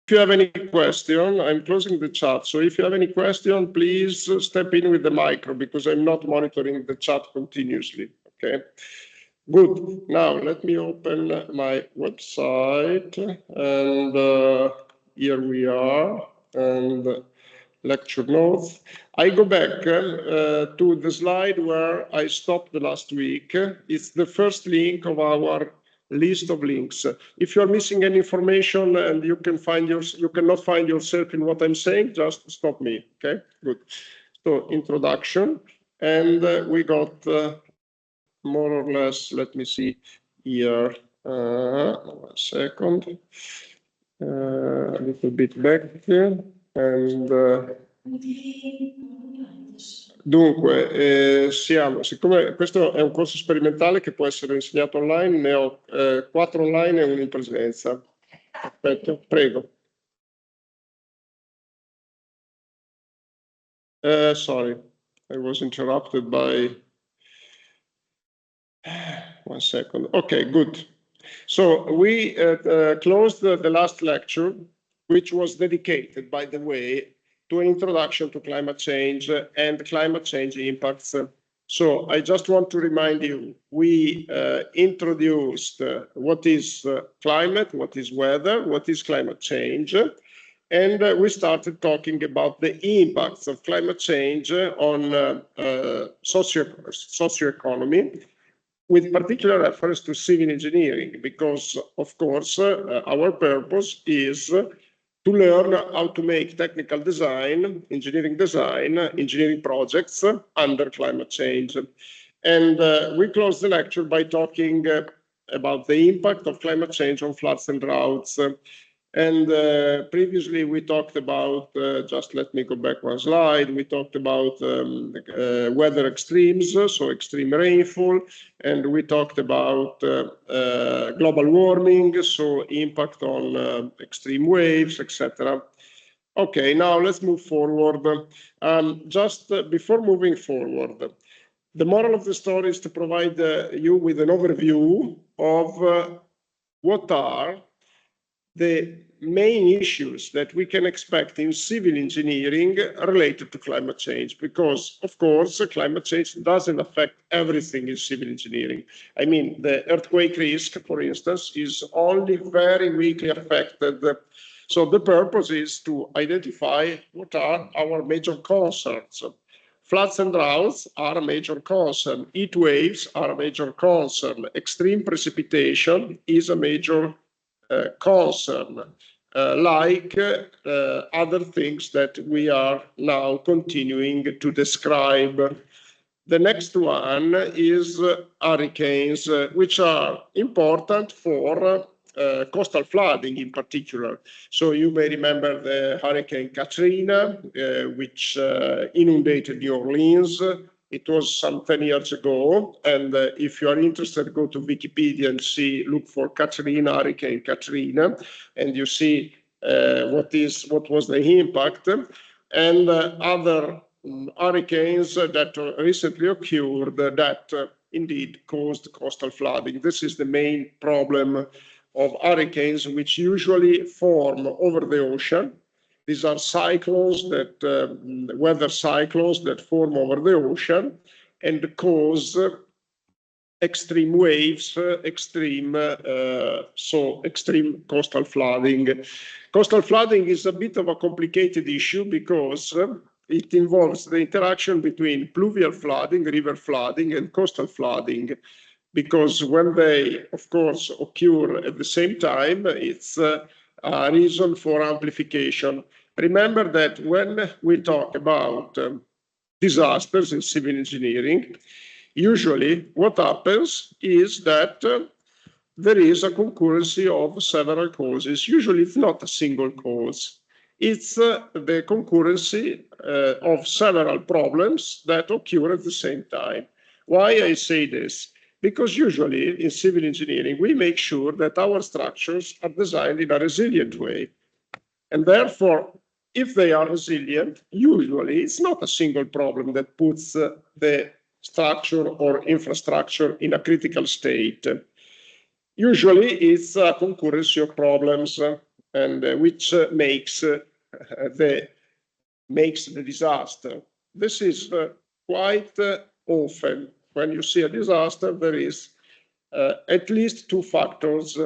If you have any question, I'm closing the chat. So if you have any question, please step in with the micro because I'm not monitoring the chat continuously. Okay. Good. Now let me open my website, and here we are, and lecture notes. I go back to the slide where I stopped the last week. It's the first link of our list of links. If you're missing any information and you cannot find yourself in what I'm saying, just stop me. Okay, good. So introduction, and we got more or less. Let me see here. 1 second. A little bit back and. Dunque, siccome questo è un corso sperimentale che può essere insegnato online, ne ho 4 online e 1 in presenza. Perfetto, prego. Sorry, I was interrupted by 1 second. Okay, good. So we closed the last lecture, which was dedicated, by the way, to an introduction to climate change and climate change impacts. So I just want to remind you, we introduced what is climate, what is weather, what is climate change, and we started talking about the impacts of climate change on socioeconomy, with particular reference to civil engineering, because of course our purpose is to learn how to make technical design, engineering projects under climate change. And we close the lecture by talking about the impact of climate change on floods and droughts. And previously we talked about, just let me go back 1 slide, we talked about weather extremes, so extreme rainfall, and we talked about global warming, so impact on extreme waves, etc. Okay, now let's move forward. Just before moving forward, the moral of the story is to provide you with an overview of what are the main issues that we can expect in civil engineering related to climate change, because of course climate change doesn't affect everything in civil engineering. I mean, the earthquake risk, for instance, is only very weakly affected. So the purpose is to identify what are our major concerns. Floods and droughts are a major concern. Heat waves are a major concern. Extreme precipitation is a major concern, like other things that we are now continuing to describe. The next one is hurricanes, which are important for coastal flooding in particular. So you may remember the Hurricane Katrina, which inundated New Orleans. It was some 10 years ago, and if you are interested, go to Wikipedia and look for Katrina, Hurricane Katrina, and you see what was the impact, and other hurricanes that recently occurred that indeed caused coastal flooding. This is the main problem of hurricanes, which usually form over the ocean. These are cyclones weather cyclones that form over the ocean and cause extreme waves, extreme coastal flooding. Coastal flooding is a bit of a complicated issue because it involves the interaction between pluvial flooding, river flooding, and coastal flooding. Because when they, of course, occur at the same time, it's a reason for amplification. Remember that when we talk about disasters in civil engineering, usually what happens is that there is a concurrency of several causes. Usually it's not a single cause. It's the concurrency of several problems that occur at the same time. Why I say this? Because usually in civil engineering, we make sure that our structures are designed in a resilient way. And therefore, if they are resilient, usually it's not a single problem that puts the structure or infrastructure in a critical state. Usually it's a concurrency of problems. and which makes the disaster. This is quite often when you see a disaster, there is at least two factors.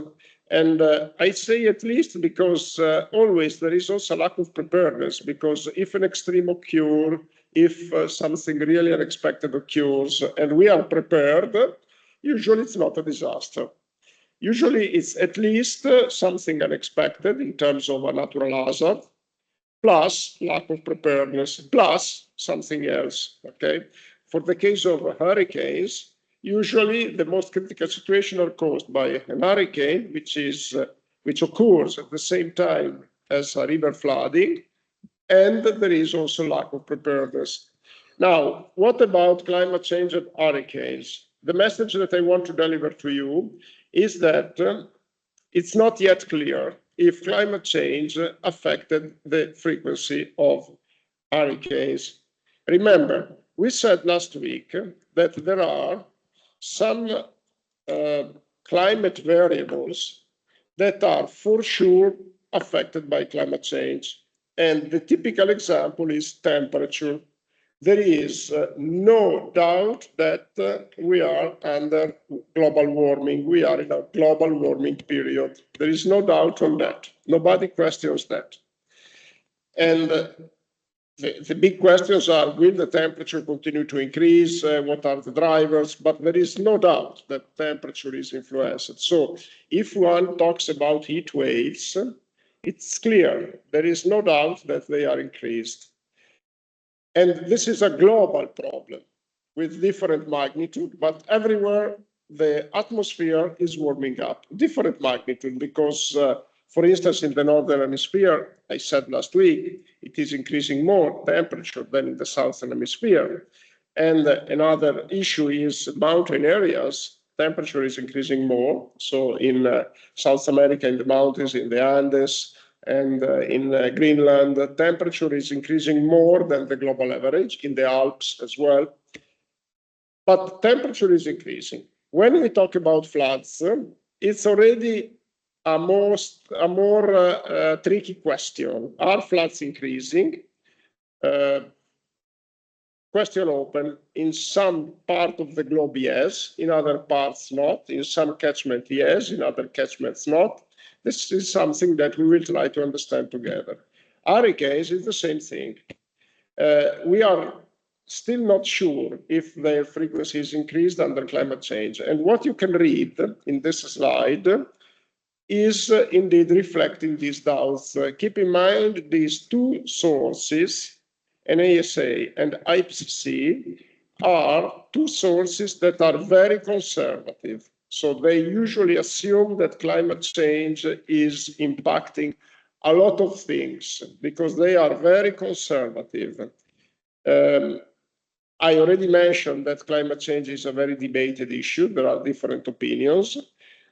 And I say at least because always there is also a lack of preparedness, because if an extreme occurs, if something really unexpected occurs and we are prepared, usually it's not a disaster. Usually it's at least something unexpected in terms of a natural hazard, plus lack of preparedness, plus something else, okay? For the case of hurricanes, usually the most critical situations are caused by an hurricane, which occurs at the same time as a river flooding, and there is also lack of preparedness. Now, what about climate change and hurricanes? The message that I want to deliver to you is that it's not yet clear if climate change affected the frequency of hurricanes. Remember, we said last week that there are some climate variables that are for sure affected by climate change. And the typical example is temperature. There is no doubt that we are under global warming. We are in a global warming period. There is no doubt on that. Nobody questions that. And the big questions are, will the temperature continue to increase? What are the drivers? But there is no doubt that temperature is influenced. So if one talks about heat waves, it's clear. There is no doubt that they are increased. And this is a global problem with different magnitude, but everywhere the atmosphere is warming up, different magnitude, because, for instance, in the Northern Hemisphere, I said last week, it is increasing more temperature than in the Southern Hemisphere. And another issue is mountain areas, temperature is increasing more. So in South America, in the mountains, in the Andes, and in Greenland, the temperature is increasing more than the global average, in the Alps as well. But temperature is increasing. When we talk about floods, it's already a more tricky question. Are floods increasing? Question open. In some part of the globe, yes. In other parts, not. In some catchment, yes. In other catchments, not. This is something that we will try to understand together. Hurricanes is the same thing. We are still not sure if their frequency is increased under climate change. And what you can read in this slide is indeed reflecting these doubts. Keep in mind these two sources, NASA and IPCC, are two sources that are very conservative. So they usually assume that climate change is impacting a lot of things because they are very conservative. I already mentioned that climate change is a very debated issue. There are different opinions.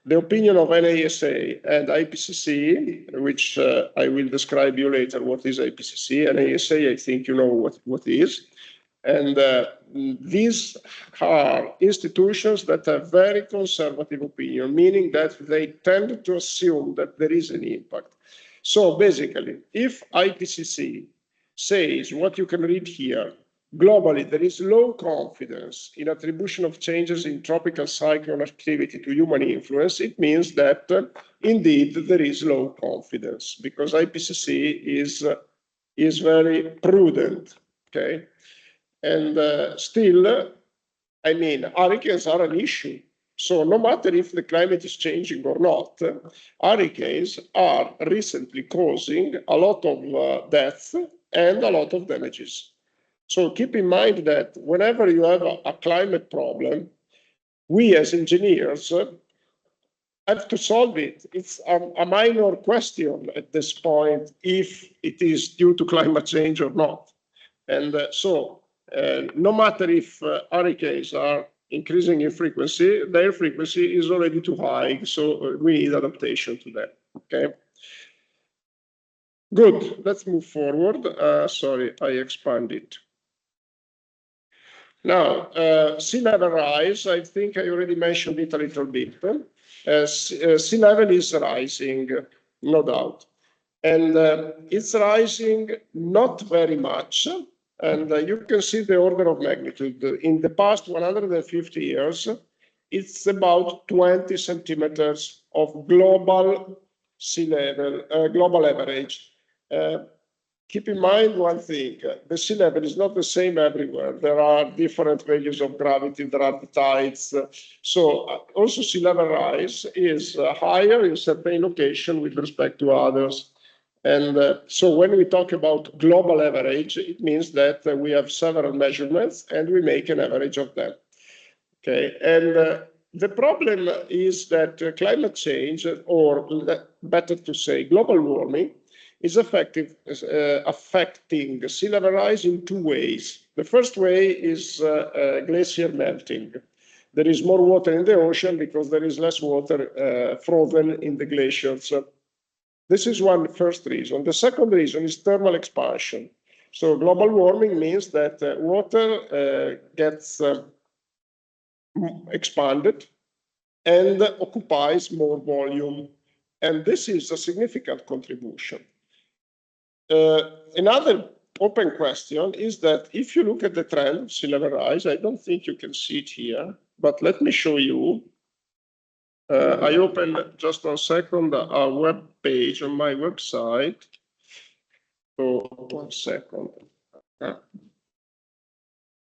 The opinion of NASA and IPCC, which I will describe you later what is IPCC, and NASA, I think you know what is. And these are institutions that have very conservative opinion, meaning that they tend to assume that there is an impact. So basically, if IPCC says what you can read here, globally, there is low confidence in attribution of changes in tropical cyclone activity to human influence, it means that indeed there is low confidence because IPCC is very prudent, okay? And still, I mean, hurricanes are an issue. So no matter if the climate is changing or not, hurricanes are recently causing a lot of deaths and a lot of damages. So keep in mind that whenever you have a climate problem, we as engineers have to solve it. It's a minor question at this point if it is due to climate change or not. And no matter if hurricanes are increasing in frequency, their frequency is already too high, so we need adaptation to that, okay? Good, let's move forward. Sorry, I expanded. Now, sea level rise, I think I already mentioned it a little bit. Sea level is rising, no doubt. And it's rising not very much. And you can see the order of magnitude. In the past 150 years, it's about 20 centimeters of global sea level, global average. Keep in mind one thing, the sea level is not the same everywhere. There are different values of gravity, there are the tides. So also sea level rise is higher in certain locations with respect to others. And so when we talk about global average, it means that we have several measurements and we make an average of them. Okay, and the problem is that climate change, or better to say, global warming, is affecting sea level rise in two ways. The first way is glacier melting. There is more water in the ocean because there is less water frozen in the glaciers. This is one first reason. The second reason is thermal expansion. So global warming means that water gets expanded and occupies more volume. And this is a significant contribution. Another open question is that if you look at the trend of sea level rise, I don't think you can see it here, but let me show you. I open just 1 second a web page on my website. So 1 second.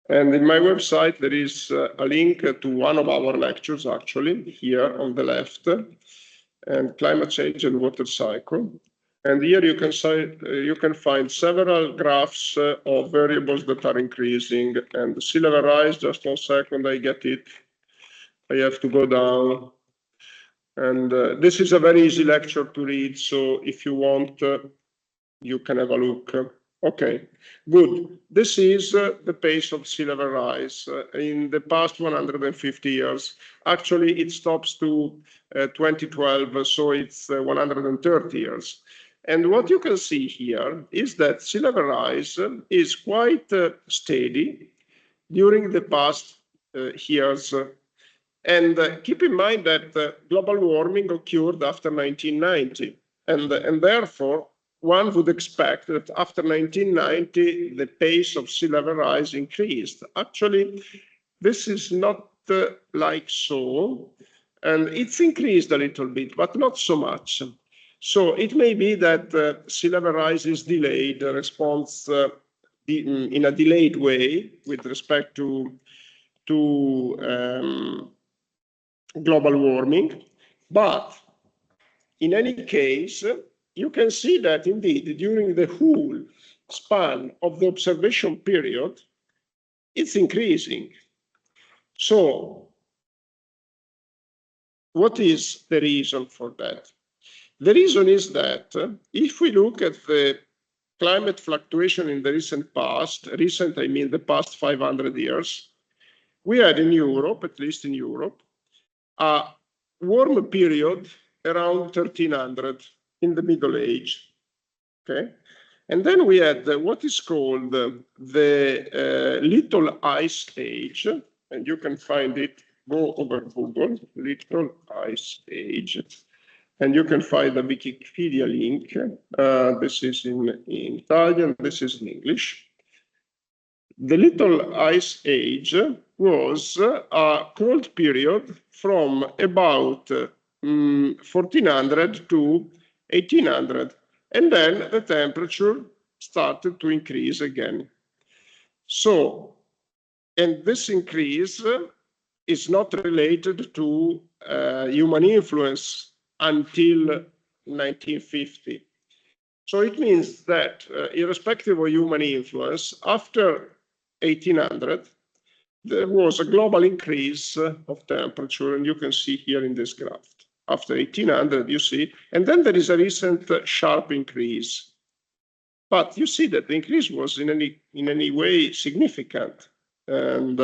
And in my website, there is a link to one of our lectures, actually, here on the left, and climate change and water cycle. And here you can find several graphs of variables that are increasing. And the sea level rise, just 1 second, I get it. I have to go down. And this is a very easy lecture to read. So if you want, you can have a look. Okay, good. This is the pace of sea level rise in the past 150 years. Actually, it stops to 2012, so it's 130 years. And what you can see here is that sea level rise is quite steady during the past years. And keep in mind that global warming occurred after 1990. And therefore, one would expect that after 1990, the pace of sea level rise increased. Actually, this is not like so. And it's increased a little bit, but not so much. So it may be that sea level rise is delayed, response in a delayed way with respect to global warming. But in any case, you can see that indeed during the whole span of the observation period, it's increasing. So what is the reason for that? The reason is that if we look at the climate fluctuation in the recent past, recent I mean the past 500 years, we had in Europe, at least in Europe, a warm period around 1300 in the Middle Age. Okay, and then we had what is called the Little Ice Age, and you can find it. Go over Google, Little Ice Age, and you can find the Wikipedia link. This is in Italian, this is in English. The Little Ice Age was a cold period from about 1400 to 1800, and then the temperature started to increase again. So, and this increase is not related to human influence until 1950. So it means that irrespective of human influence, after 1800, there was a global increase of temperature, and you can see here in this graph. After 1800, you see, and then there is a recent sharp increase. But you see that the increase was in any way significant. And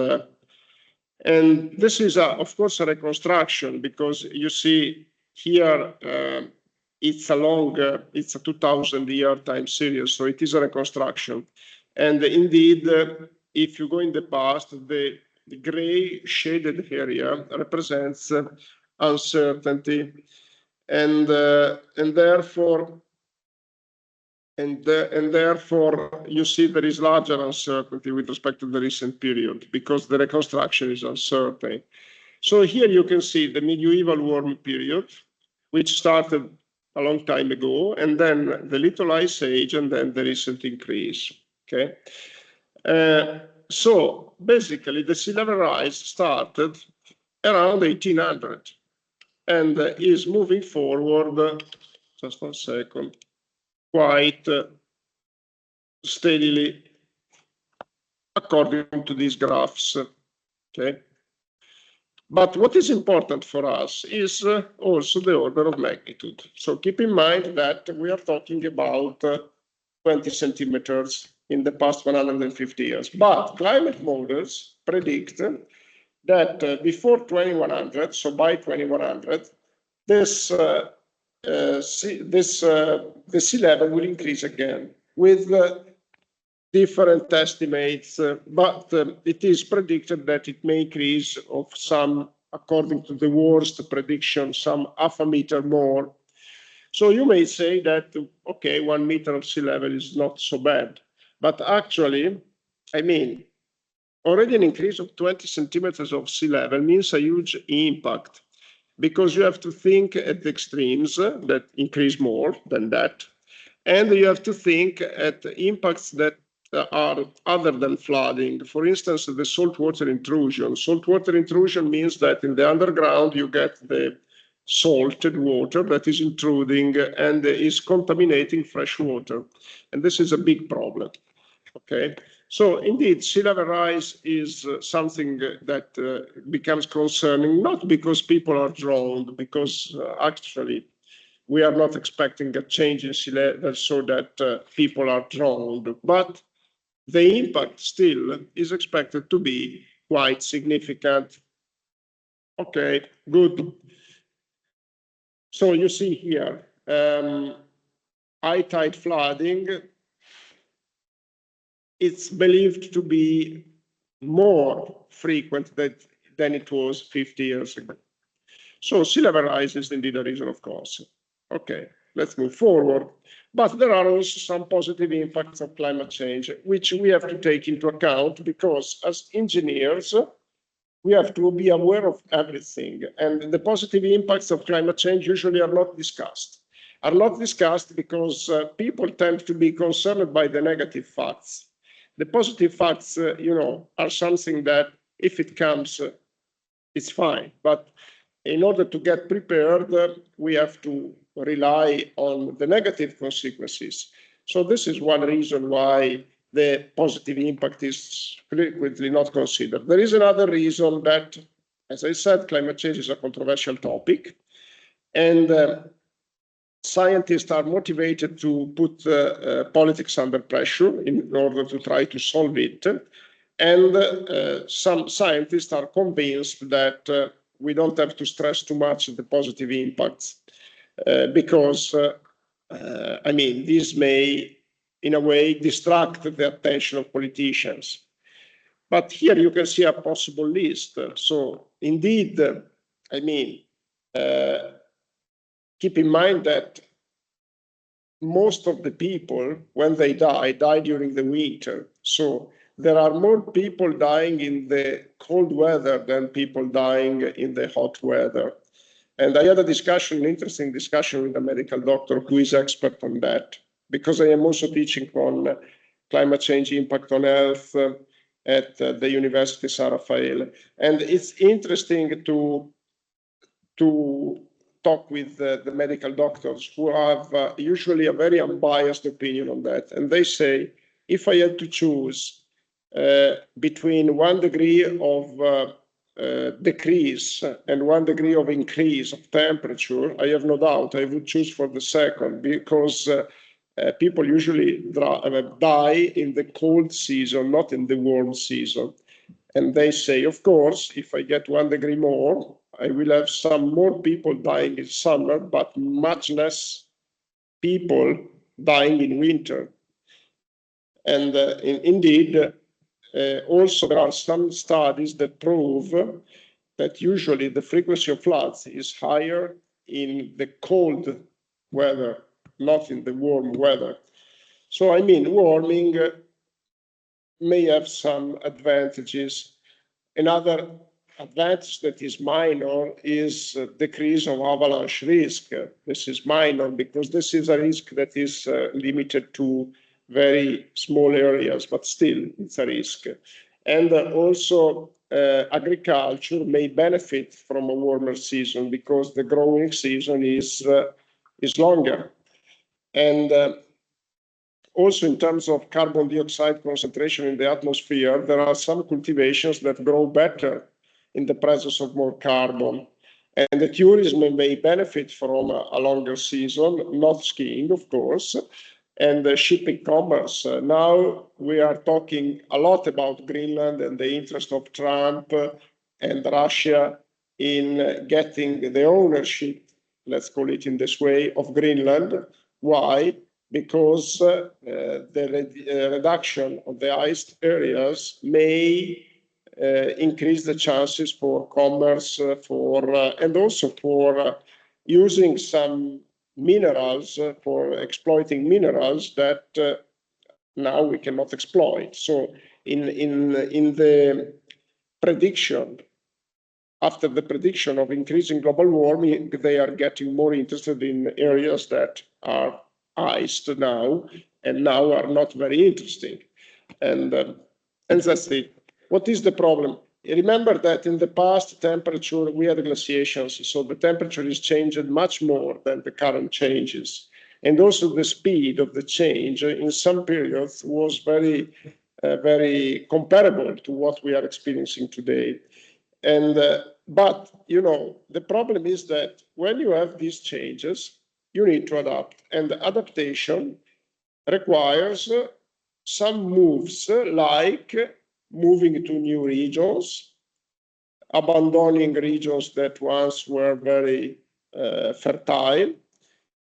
this is, of course, a reconstruction, because you see here, it's a 2000-year time series, so it is a reconstruction. And indeed, if you go in the past, the gray shaded area represents uncertainty, and therefore and therefore you see there is larger uncertainty with respect to the recent period because the reconstruction is uncertain. So here you can see the medieval warm period, which started a long time ago, and then the Little Ice Age, and then the recent increase. Okay. So basically, the sea level rise started around 1800 and is moving forward, just 1 second, quite steadily according to these graphs. Okay. But what is important for us is also the order of magnitude. So keep in mind that we are talking about 20 centimeters in the past 150 years. But climate models predict that before 2100, so by 2100, the sea level will increase again with different estimates, but it is predicted that it may increase of some, according to the worst prediction, some half a meter more. So you may say that, okay, 1 meter of sea level is not so bad, but actually, I mean, already an increase of 20 centimeters of sea level means a huge impact because you have to think at the extremes that increase more than that. And you have to think at impacts that are other than flooding. For instance, the saltwater intrusion. Saltwater intrusion means that in the underground you get the salted water that is intruding and is contaminating fresh water. And this is a big problem. Okay, so indeed, sea level rise is something that becomes concerning, not because people are drowned, because actually we are not expecting a change in sea level so that people are drowned, but the impact still is expected to be quite significant. Okay, good. So you see here, high tide flooding, it's believed to be more frequent than it was 50 years ago. So sea level rise is indeed a reason of concern. Okay, let's move forward. But there are also some positive impacts of climate change, which we have to take into account because as engineers, we have to be aware of everything. And the positive impacts of climate change usually are not discussed. Are not discussed because people tend to be concerned by the negative facts. The positive facts, are something that if it comes, it's fine. But in order to get prepared, we have to rely on the negative consequences. So this is one reason why the positive impact is frequently not considered. There is another reason that, as I said, climate change is a controversial topic, and scientists are motivated to put politics under pressure in order to try to solve it. And some scientists are convinced that we don't have to stress too much the positive impacts because, this may, in a way, distract the attention of politicians. But here you can see a possible list. So indeed, keep in mind that most of the people, when they die during the winter. So there are more people dying in the cold weather than people dying in the hot weather. And I had an interesting discussion with a medical doctor who is expert on that, because I am also teaching on climate change impact on health at the University San Rafael. And it's interesting to talk with the medical doctors who have usually a very unbiased opinion on that. And they say, if I had to choose between 1 degree of decrease and 1 degree of increase of temperature, I have no doubt I would choose for the second, because people usually die in the cold season, not in the warm season. And they say, of course, if I get 1 degree more, I will have some more people dying in summer, but much less people dying in winter. And indeed, also there are some studies that prove that usually the frequency of floods is higher in the cold weather, not in the warm weather. So, I mean, warming may have some advantages. Another advantage that is minor is decrease of avalanche risk. This is minor because this is a risk that is limited to very small areas, but still it's a risk. And also agriculture may benefit from a warmer season because the growing season is longer. And also, in terms of carbon dioxide concentration in the atmosphere, there are some cultivations that grow better in the presence of more carbon. And the tourism may benefit from a longer season, not skiing, of course, and shipping commerce. Now we are talking a lot about Greenland and the interest of Trump and Russia in getting the ownership, let's call it in this way, of Greenland. Why? Because the reduction of the iced areas may increase the chances for commerce, and also for using some minerals, for exploiting minerals that now we cannot exploit. So in the prediction, after the prediction of increasing global warming, they are getting more interested in areas that are iced now and now are not very interesting. And that's it. What is the problem? Remember that in the past temperature, we had glaciations, so the temperature is changed much more than the current changes. And also the speed of the change in some periods was very comparable to what we are experiencing today. And but you know, the problem is that when you have these changes, you need to adapt, and adaptation requires some moves like moving to new regions, abandoning regions that once were very fertile.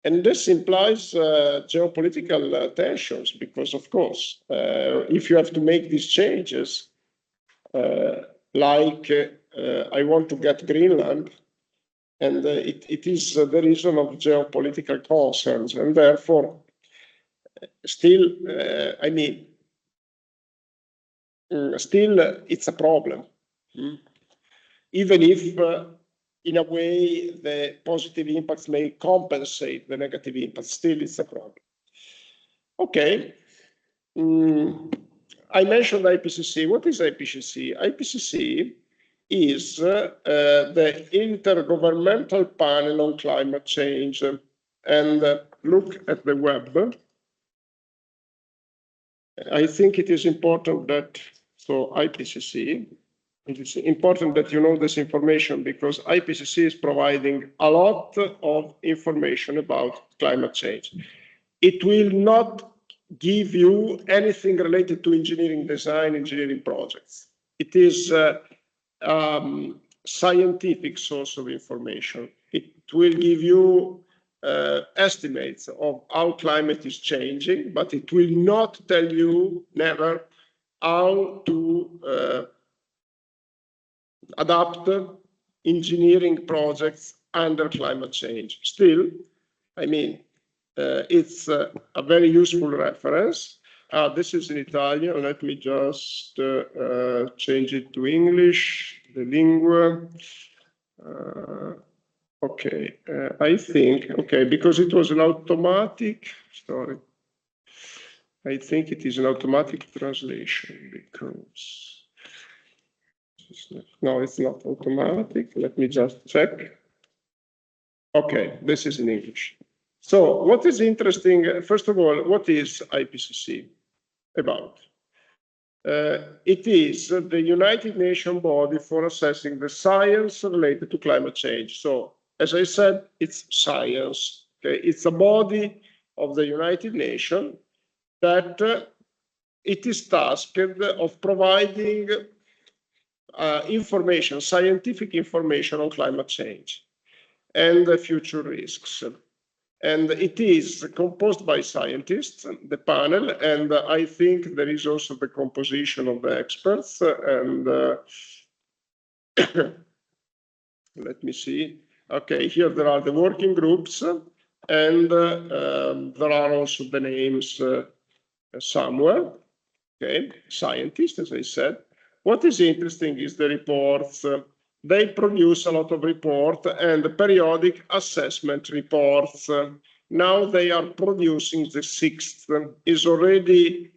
And this implies geopolitical tensions because, of course, if you have to make these changes, like I want to get Greenland, and it is the reason of geopolitical concerns, and therefore, still, I mean, still it's a problem. Even if, in a way, the positive impacts may compensate the negative impacts, still it's a problem. Okay. I mentioned IPCC. What is IPCC? IPCC is the Intergovernmental Panel on Climate Change. And look at the web. I think it is important that, so IPCC, it is important that you know this information because IPCC is providing a lot of information about climate change. It will not give you anything related to engineering design, engineering projects. It is scientific source of information. It will give you estimates of how climate is changing, but it will not tell you never how to adapt engineering projects under climate change. Still, I mean, it's a very useful reference. This is in Italian. Let me just change it to English, the lingua. Okay, I think, okay, because it was an automatic, sorry. I think it is an automatic translation because, no, it's not automatic. Let me just check. Okay, this is in English. So what is interesting, first of all, what is IPCC about? It is the United Nations body for assessing the science related to climate change. So as I said, it's science. Okay? It's a body of the United Nations that it is tasked of providing information, scientific information on climate change and the future risks. And it is composed by scientists, the panel, and I think there is also the composition of the experts. And let me see. Okay, here there are the working groups, and there are also the names somewhere, okay, scientists, as I said. What is interesting is the reports. They produce a lot of reports and periodic assessment reports. Now they are producing the sixth, is already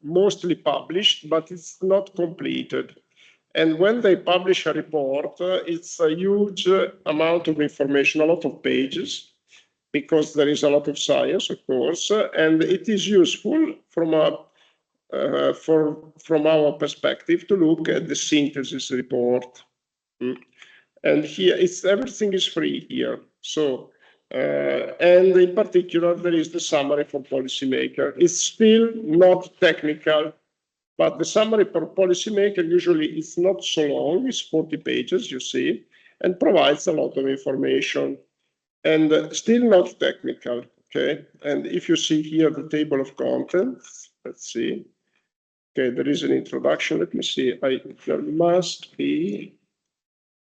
mostly published, but it's not completed. And when they publish a report, it's a huge amount of information, a lot of pages, because there is a lot of science, of course, and it is useful from our perspective to look at the synthesis report. And here, everything is free here. So, and in particular, there is the summary for policymaker. It's still not technical, but the summary for policymaker usually is not so long. It's 40 pages, you see, and provides a lot of information. And still not technical, okay? And if you see here the table of contents, let's see. Okay, there is an introduction. Let me see. There must be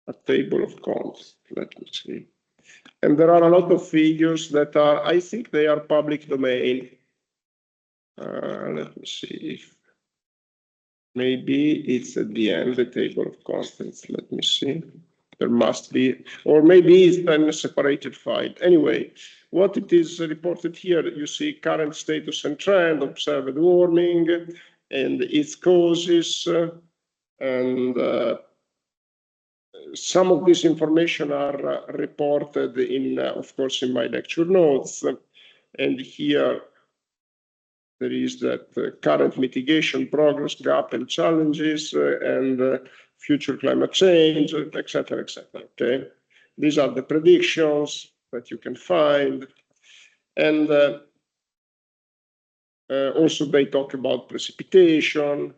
a table of contents. Let me see. And there are a lot of figures that are, I think they are public domain. Let me see if maybe it's at the end, the table of contents. Let me see. There must be, or maybe it's in a separated file. Anyway, what it is reported here, you see current status and trend, observed warming, and its causes, and some of this information are reported in, of course, in my lecture notes. And here there is that current mitigation progress, gap and challenges, and future climate change, etc., etc. Okay, these are the predictions that you can find, and also they talk about precipitation,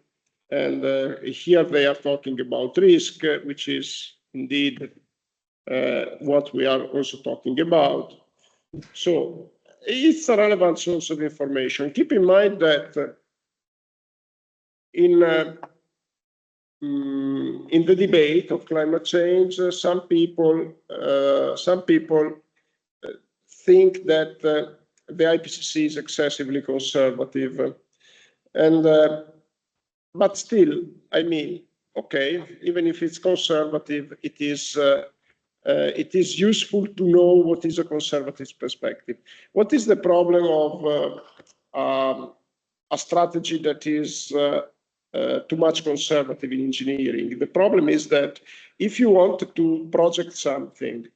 and here they are talking about risk, which is indeed what we are also talking about. So it's a relevant source of information. Keep in mind that in the debate of climate change, some people think that the IPCC is excessively conservative, and but still, I mean, okay, even if it's conservative, it is useful to know what is a conservative perspective. What is the problem of a strategy that is too much conservative in engineering? The problem is that if you want to project something,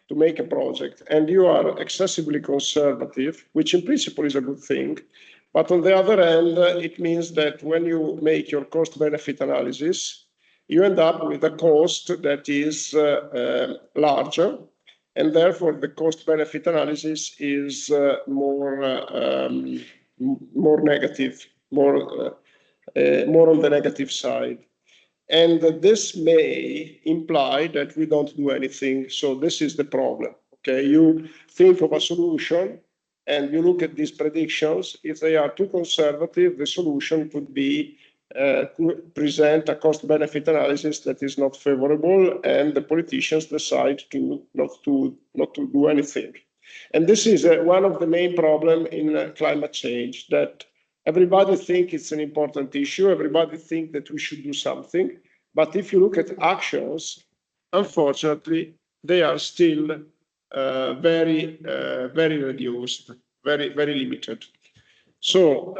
to make a project, and you are excessively conservative, which in principle is a good thing, but on the other hand, it means that when you make your cost-benefit analysis, you end up with a cost that is larger, and therefore the cost-benefit analysis is more negative, more on the negative side. And this may imply that we don't do anything. So this is the problem. Okay, you think of a solution and you look at these predictions. If they are too conservative, the solution could be to present a cost-benefit analysis that is not favorable, and the politicians decide not to do anything. And this is one of the main problems in climate change, that everybody thinks it's an important issue. Everybody thinks that we should do something. But if you look at actions, unfortunately, they are still very reduced, very limited. So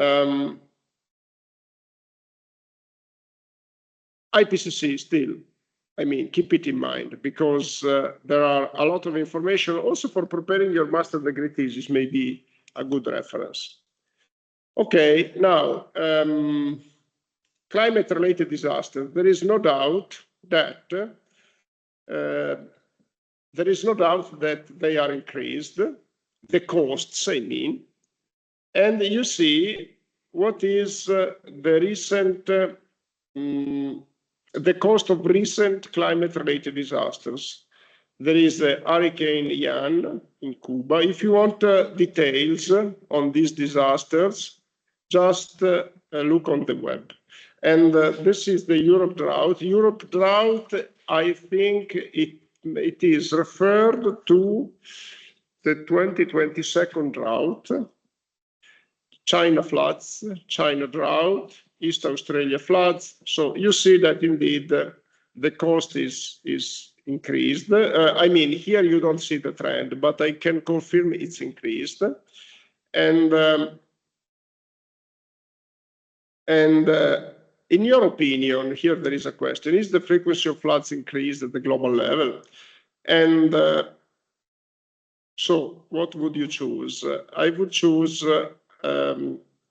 IPCC still, I mean, keep it in mind, because there are a lot of information also for preparing your master degree thesis, may be a good reference. Okay, now, climate-related disasters. There is no doubt that they are increased, the costs, I mean, and you see what is the recent, the cost of recent climate-related disasters. There is Hurricane Ian in Cuba. If you want details on these disasters, just look on the web. And this is the Europe drought. Europe drought, I think it is referred to the 2022 drought. China floods, China drought, East Australia floods. So you see that indeed the cost is increased. I mean, here you don't see the trend, but I can confirm it's increased. And in your opinion, here there is a question: is the frequency of floods increased at the global level? And so, what would you choose? I would choose.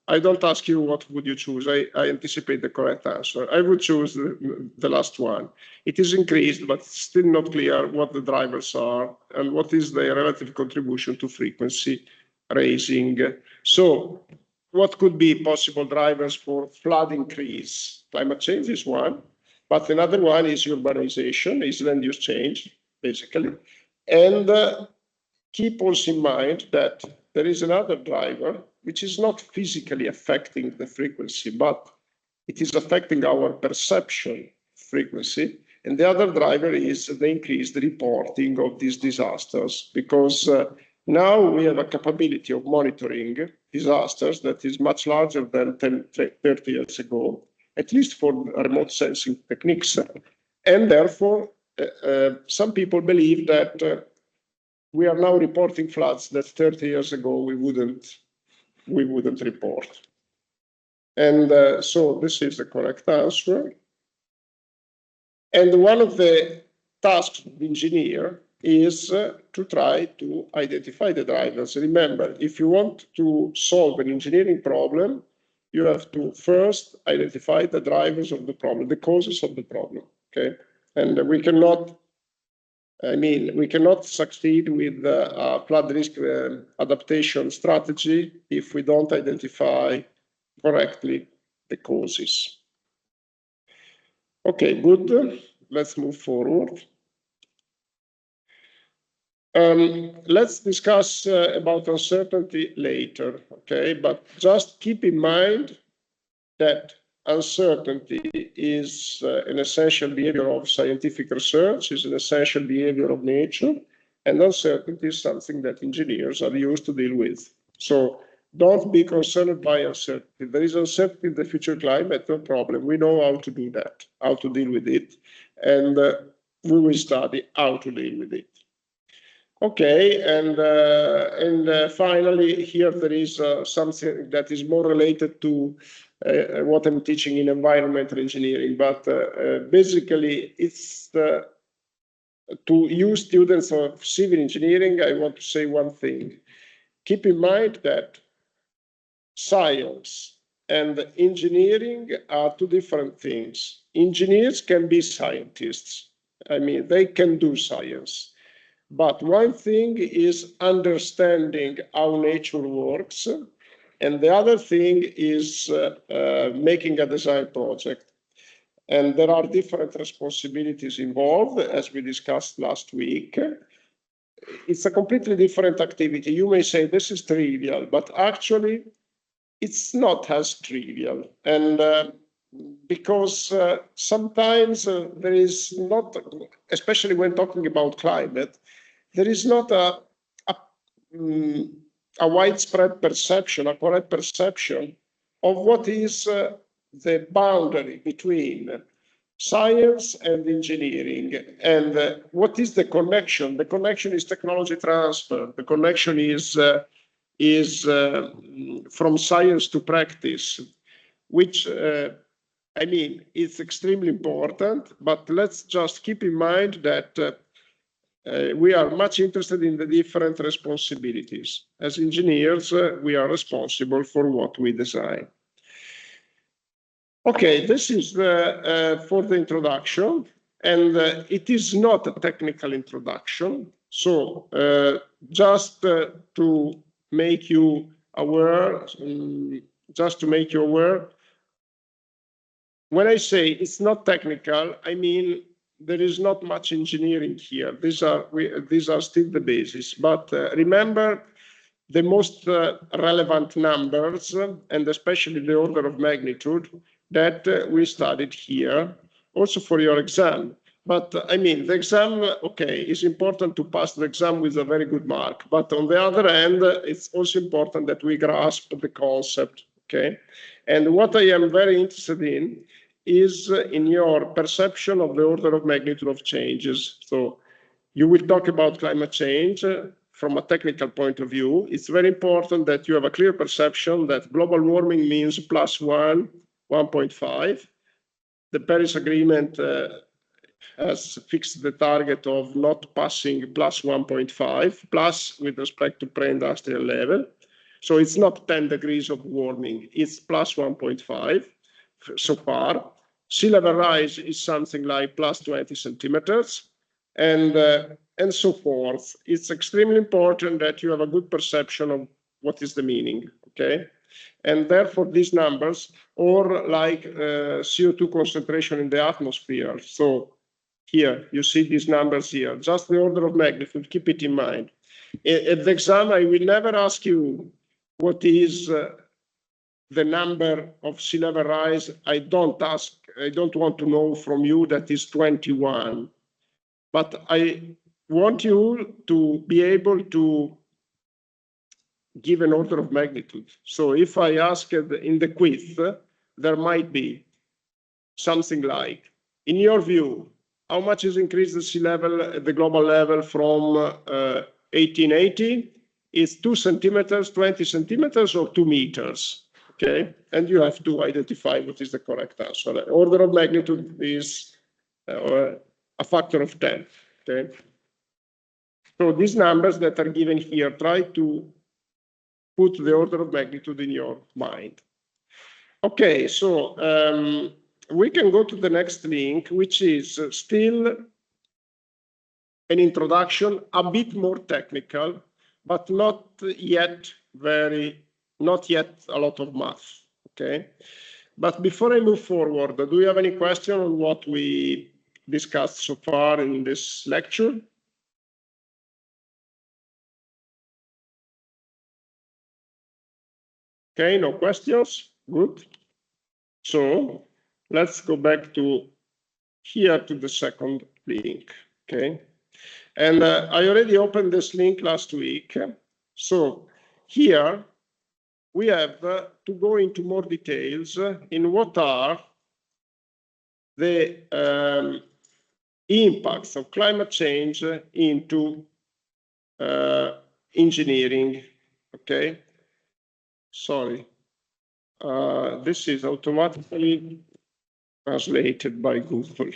I don't ask you what would you choose. I anticipate the correct answer. I would choose the last one. It is increased, but still not clear what the drivers are and what is the relative contribution to frequency raising. So, what could be possible drivers for flood increase? Climate change is one, but another one is urbanization, is land use change, basically. And keep also in mind that there is another driver which is not physically affecting the frequency, but it is affecting our perception frequency. And the other driver is the increased reporting of these disasters, because now we have a capability of monitoring disasters that is much larger than 10, 30 years ago, at least for remote sensing techniques. And therefore, some people believe that we are now reporting floods that 30 years ago we wouldn't report. And so this is the correct answer. And one of the tasks of the engineer is to try to identify the drivers. Remember, if you want to solve an engineering problem, you have to first identify the drivers of the problem, the causes of the problem, okay? And we cannot succeed with a flood risk adaptation strategy if we don't identify correctly the causes. Okay, good. Let's move forward. Let's discuss about uncertainty later, okay? But just keep in mind that uncertainty is an essential behavior of scientific research, is an essential behavior of nature, and uncertainty is something that engineers are used to deal with. So don't be concerned by uncertainty. There is uncertainty in the future climate, no problem. We know how to do that, how to deal with it, and we will study how to deal with it. Okay, and finally, here there is something that is more related to what I'm teaching in environmental engineering, but basically it's to you students of civil engineering, I want to say one thing. Keep in mind that science and engineering are two different things. Engineers can be scientists. I mean, they can do science. But one thing is understanding how nature works, and the other thing is making a design project. And there are different responsibilities involved, as we discussed last week. It's a completely different activity. You may say this is trivial, but actually it's not as trivial. And because sometimes there is not, especially when talking about climate, there is not a widespread perception, a correct perception of what is the boundary between science and engineering, and what is the connection. The connection is technology transfer. The connection is from science to practice, which I mean, it's extremely important, but let's just keep in mind that we are much interested in the different responsibilities. As engineers, we are responsible for what we design. Okay, this is for the introduction, and it is not a technical introduction. So just to make you aware, when I say it's not technical, I mean there is not much engineering here. These are still the basis. But remember the most relevant numbers, and especially the order of magnitude that we studied here, also for your exam. But I mean, the exam, okay, it's important to pass the exam with a very good mark. But on the other hand, it's also important that we grasp the concept, okay? And what I am very interested in is in your perception of the order of magnitude of changes. So you will talk about climate change from a technical point of view. It's very important that you have a clear perception that global warming means +1, 1.5. The Paris Agreement has fixed the target of not passing +1.5, plus with respect to pre-industrial level. So it's not 10 degrees of warming, it's +1.5 so far. Sea level rise is something like +20 centimeters, and so forth. It's extremely important that you have a good perception of what is the meaning, okay? And therefore these numbers, or like CO2 concentration in the atmosphere. So here, you see these numbers here, just the order of magnitude, keep it in mind. At the exam, I will never ask you what is the number of sea level rise. I don't want to know from you that is 21. But I want you to be able to give an order of magnitude. So if I ask in the quiz, there might be something like, in your view, how much has increased the sea level at the global level from 1880? Is 2 centimeters, 20 centimeters, or 2 meters? Okay, and you have to identify what is the correct answer. The order of magnitude is a factor of 10. Okay, so these numbers that are given here, try to put the order of magnitude in your mind. Okay, so we can go to the next link, which is still an introduction, a bit more technical, but not yet a lot of math, okay? But before I move forward, do you have any question on what we discussed so far in this lecture? Okay, no questions, good. So let's go back to here to the second link, okay? And I already opened this link last week. So here we have to go into more details in what are the impacts of climate change into engineering, okay? Sorry, this is automatically translated by Google.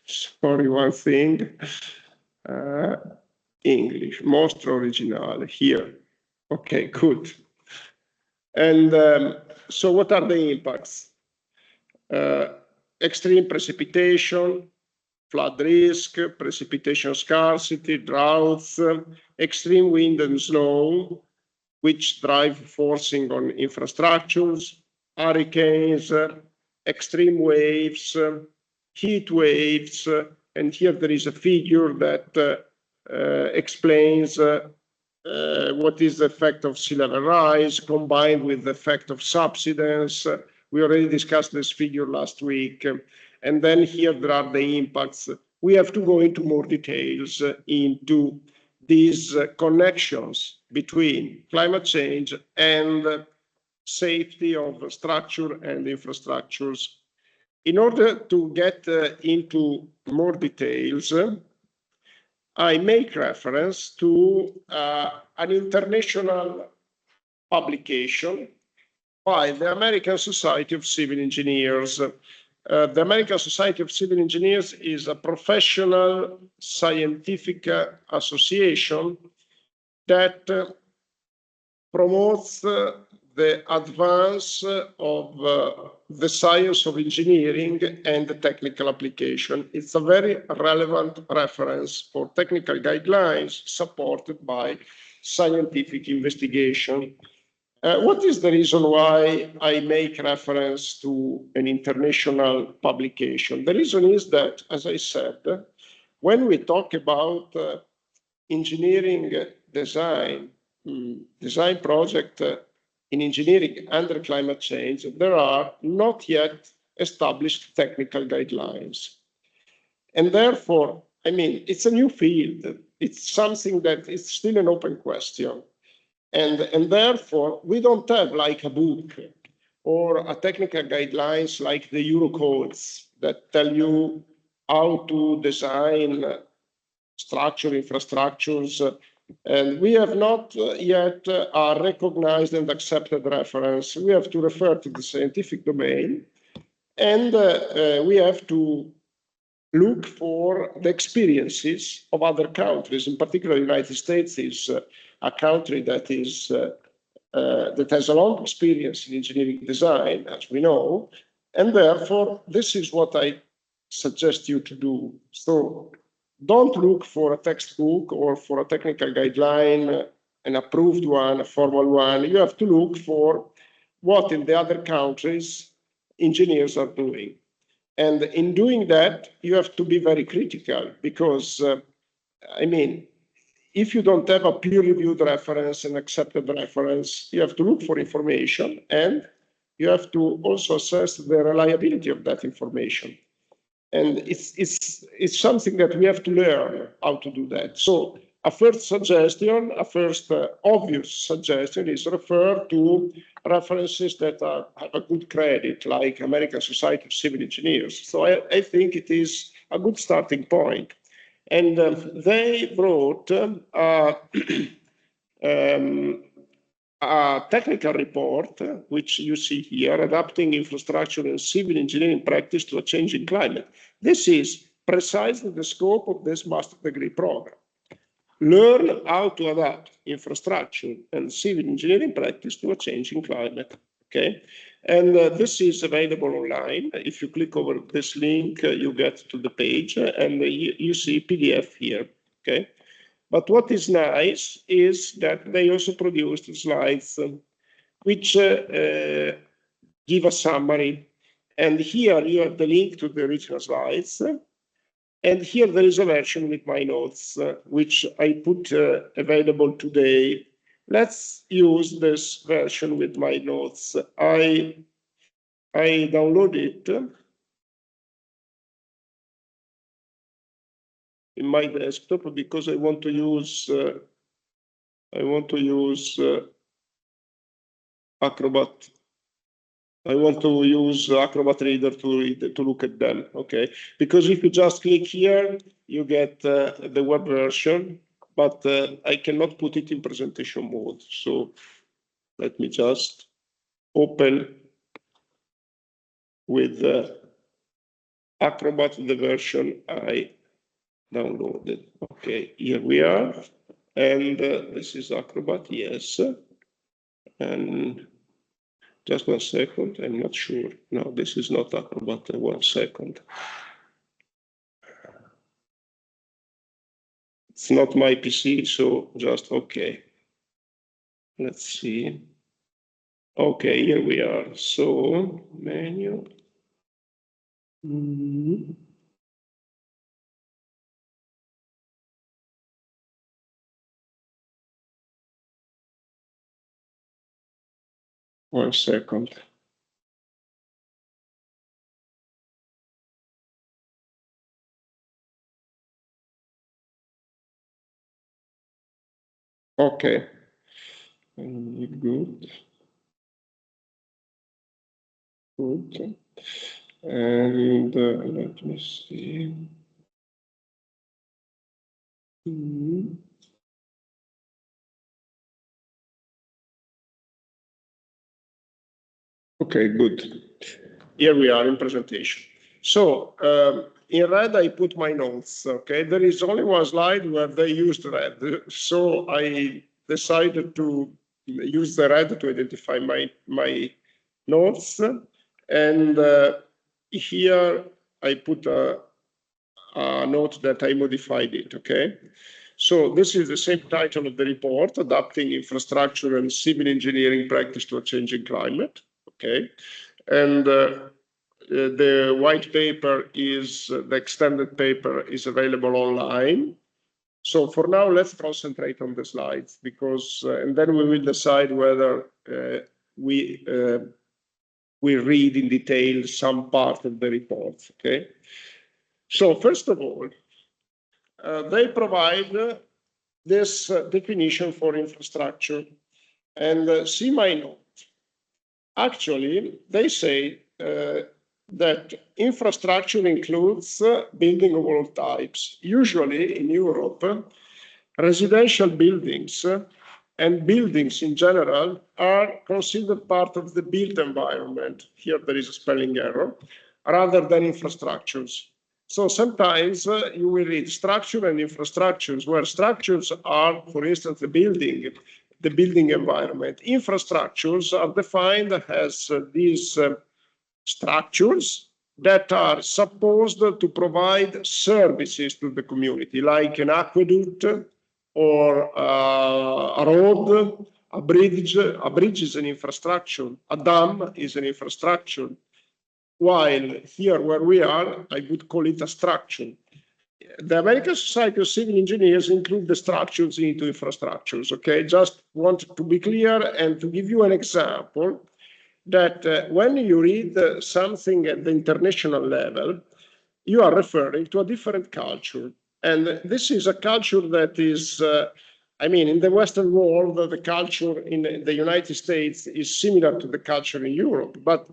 Sorry, one thing. English, mostro originale, here. Okay, good. And so what are the impacts? Extreme precipitation, flood risk, precipitation scarcity, droughts, extreme wind and snow, which drive forcing on infrastructures, hurricanes, extreme waves, heat waves, and here there is a figure that explains what is the effect of sea level rise combined with the effect of subsidence. We already discussed this figure last week. And then here there are the impacts. We have to go into more details into these connections between climate change and safety of structure and infrastructures. In order to get into more details, I make reference to an international publication by the American Society of Civil Engineers. The American Society of Civil Engineers is a professional scientific association that promotes the advance of the science of engineering and the technical application. It's a very relevant reference for technical guidelines supported by scientific investigation. What is the reason why I make reference to an international publication? The reason is that, as I said, when we talk about engineering design project in engineering under climate change, there are not yet established technical guidelines. And therefore, I mean, it's a new field. It's something that is still an open question. And therefore, we don't have like a book or a technical guidelines like the Eurocodes that tell you how to design structure, infrastructures. And we have not yet a recognized and accepted reference. We have to refer to the scientific domain, and we have to look for the experiences of other countries. In particular, the United States is a country that is that has a long experience in engineering design, as we know, and therefore this is what I suggest you to do. So don't look for a textbook or for a technical guideline, an approved one, a formal one. You have to look for what in the other countries engineers are doing. And in doing that, you have to be very critical because, I mean, if you don't have a peer-reviewed reference and accepted reference, you have to look for information and you have to also assess the reliability of that information. And it's something that we have to learn how to do that. So a first suggestion, a first obvious suggestion is refer to references that have a good credit, like American Society of Civil Engineers. So I think it is a good starting point. And they wrote a technical report, which you see here, Adapting Infrastructure and Civil Engineering Practice to a Changing Climate. This is precisely the scope of this master degree program. Learn how to adapt infrastructure and civil engineering practice to a changing climate. Okay, and this is available online. If you click over this link, you get to the page, and you see PDF here. Okay, but what is nice is that they also produced slides which give a summary. And here you have the link to the original slides. And here there is a version with my notes, which I put available today. Let's use this version with my notes. I download it in my desktop because I want to use Acrobat. I want to use Acrobat Reader to look at them, okay? Because if you just click here, you get the web version, but I cannot put it in presentation mode. So let me just open with Acrobat the version I downloaded. Okay, here we are. And this is Acrobat, yes. And just 1 second, I'm not sure. No, this is not Acrobat, 1 second. It's not my PC, so just okay. Let's see. Okay, here we are. So, menu. Mm-hmm. 1 second. Okay. Good. Good. And let me see. Mm-hmm. Okay, good. Here we are in presentation. So in red, I put my notes. Okay, there is only one slide where they used red. So I decided to use the red to identify my notes. And here I put a note that I modified it. Okay. So this is the same title of the report, Adapting Infrastructure and Civil Engineering Practice to a Changing Climate. Okay. And the white paper is, the extended paper is available online. So for now, let's concentrate on the slides because, and then we will decide whether we read in detail some part of the report, okay? So first of all, they provide this definition for infrastructure. And see my note. Actually, they say that infrastructure includes building of all types. Usually in Europe, residential buildings and buildings in general are considered part of the built environment. Here there is a spelling error, rather than infrastructures. So sometimes you will read structure and infrastructures, where structures are, for instance, the building environment. Infrastructures are defined as these structures that are supposed to provide services to the community, like an aqueduct or a road, a bridge. A bridge is an infrastructure. A dam is an infrastructure. While here where we are, I would call it a structure. The American Society of Civil Engineers include the structures into infrastructures, okay? Just want to be clear and to give you an example that when you read something at the international level, you are referring to a different culture. And this is a culture that is, in the Western world, the culture in the United States is similar to the culture in Europe, but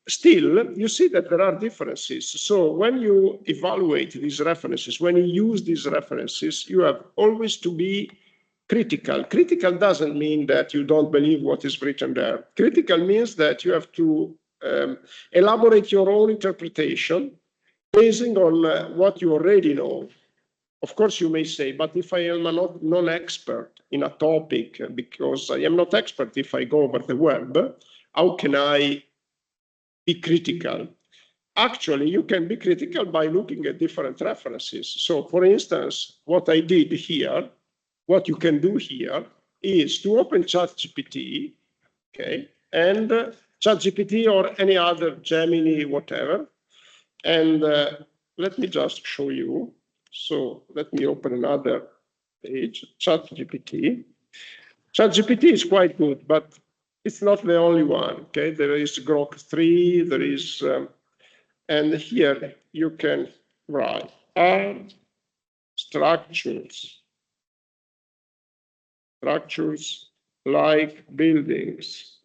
still, you see that there are differences. So when you evaluate these references, when you use these references, you have always to be critical. Critical doesn't mean that you don't believe what is written there. Critical means that you have to elaborate your own interpretation basing on what you already know. Of course, you may say, but if I am a non-expert in a topic, because I am not expert if I go over the web, how can I be critical? Actually, you can be critical by looking at different references. So for instance, what I did here, what you can do here is to open ChatGPT, okay, and ChatGPT or any other Gemini, whatever. And let me just show you. So let me open another page, ChatGPT. ChatGPT is quite good, but it's not the only one, okay? There is Grok 3, there is, and here you can write structures like buildings